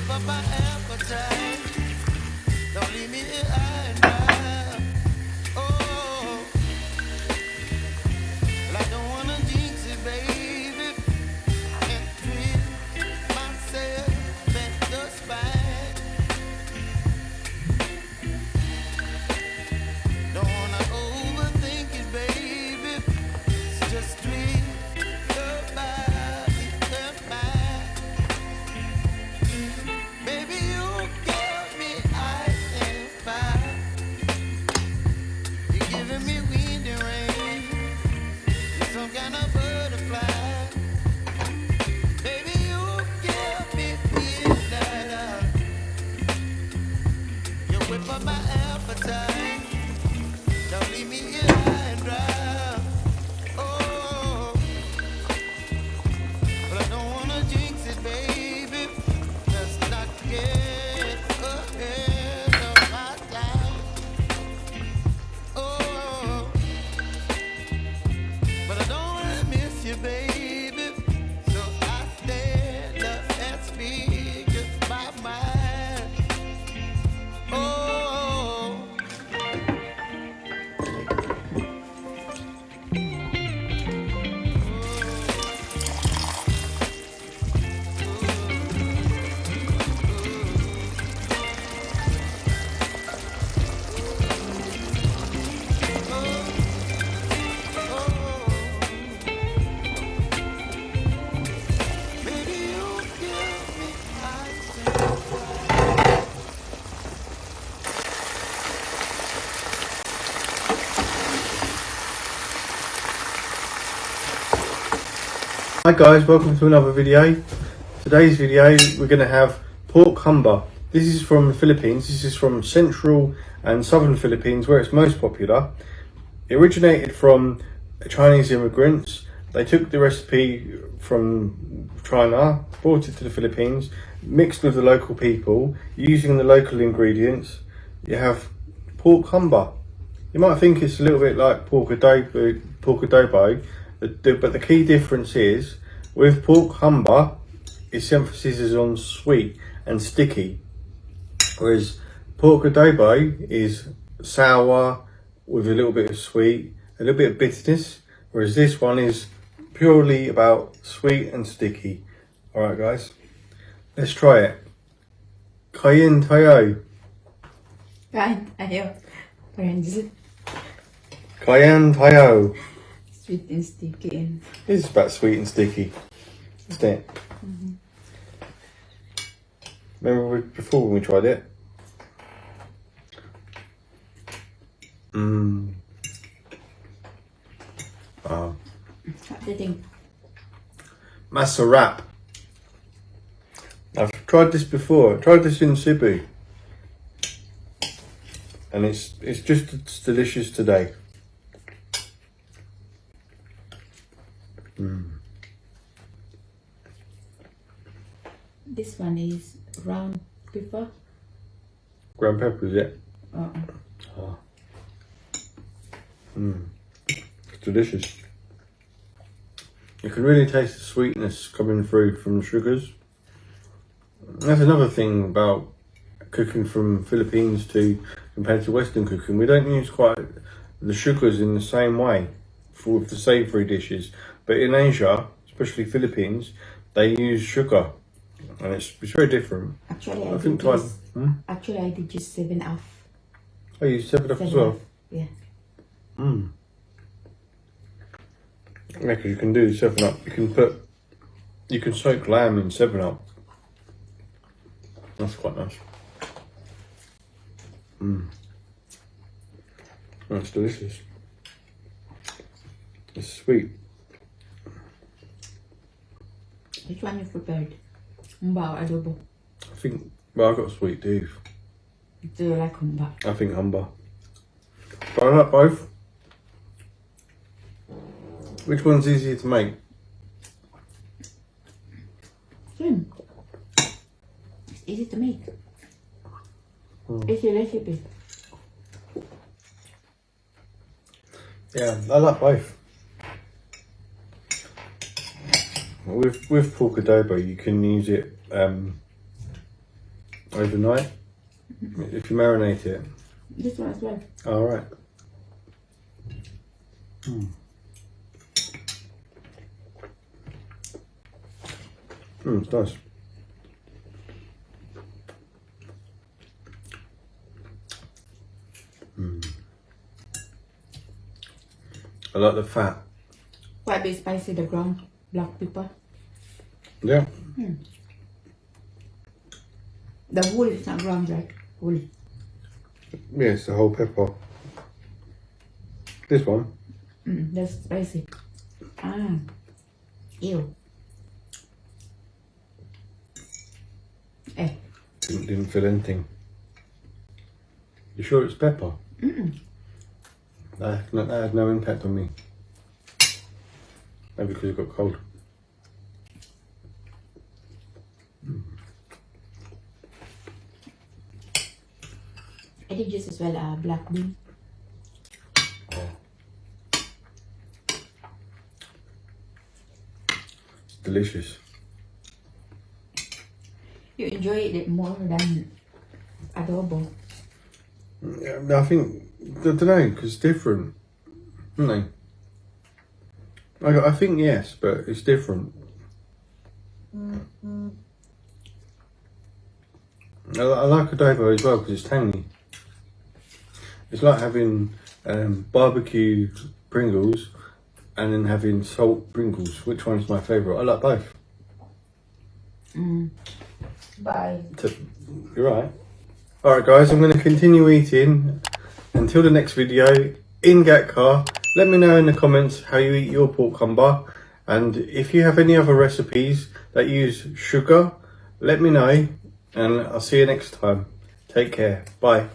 whip up my appetite. Don't leave me here high and dry. Oh, well, I don't wanna jinx it, baby, and twist myself at the spine. Don't wanna overthink it, baby. It's just twist your body and mine. Baby, you give me ice and fire. You're giving me wind and rain. You're some kind of butterfly. Baby, you give me midnight. You whip up my appetite. Don't leave me here high and dry. Oh, but I don't wanna jinx it, baby. Let's not get ahead of my time. Oh, but I don't wanna miss you, baby. So I stand up and speak my mind. Oh. Hi guys, welcome to another video. Today's video we're going to have pork humba. This is from the Philippines. This is from central and southern Philippines where it's most popular. It originated from Chinese immigrants. They took the recipe from China, brought it to the Philippines, mixed with the local people, using the local ingredients. You have pork humba. You might think it's a little bit like pork adobo, but the key difference is with pork humba, its emphasis is on sweet and sticky, whereas pork adobo is sour with a little bit of sweet, a little bit of bitterness, whereas this one is purely about sweet and sticky. Alright guys, let's try it. Kain tayo. Kain tayo. Friends. Kain tayo. Sweet and sticky. And This is about sweet and sticky, isn't it? Remember before when we tried it? what do you think? Masa wrap. I've tried this before. I tried this in Cebu, and it's just as delicious today. This one is round pepper. Ground pepper, is it? It's delicious. You can really taste the sweetness coming through from the sugars. That's another thing about cooking from Philippines compared to Western cooking. We don't use quite the sugars in the same way with the savoury dishes. But in Asia, especially Philippines, they use sugar. And it's very different. Actually, I did just 7-Up. Oh, you use 7-Up as well? Yeah. Yeah, because you can do 7-Up. You can soak lamb in 7-Up. That's quite nice. That's delicious. It's sweet. Which one you prepared? Humba or adobo? I got a sweet tooth. Do you like humba? I think Humba. But I like both. Which one's easier to make? Same. It's easy to make. Easy recipe. Yeah, I like both. With pork adobo, you can use it overnight if you marinate it. This one as well. Alright. It's nice. I like the fat. Quite a bit spicy, the ground black pepper. Yeah. The whole is not ground, right? Whole. Yeah, it's the whole pepper. This one. That's spicy. Ah. Ew. Eh. Didn't feel anything. You sure it's pepper? That had no impact on me. Maybe because it got cold. I did just as well black bean. It's delicious. You enjoy it more than adobo. Yeah, I think, I don't know, because it's different, isn't it? I think yes, but it's different. I like adobo as well because it's tangy. It's like having barbecue Pringles and then having salt Pringles. Which one's my favourite? I like both. Bye. You're right. Alright guys, I'm going to continue eating until the next video in Gatkar. Let me know in the comments how you eat your pork humba, and if you have any other recipes that use sugar, let me know, and I'll see you next time. Take care. Bye.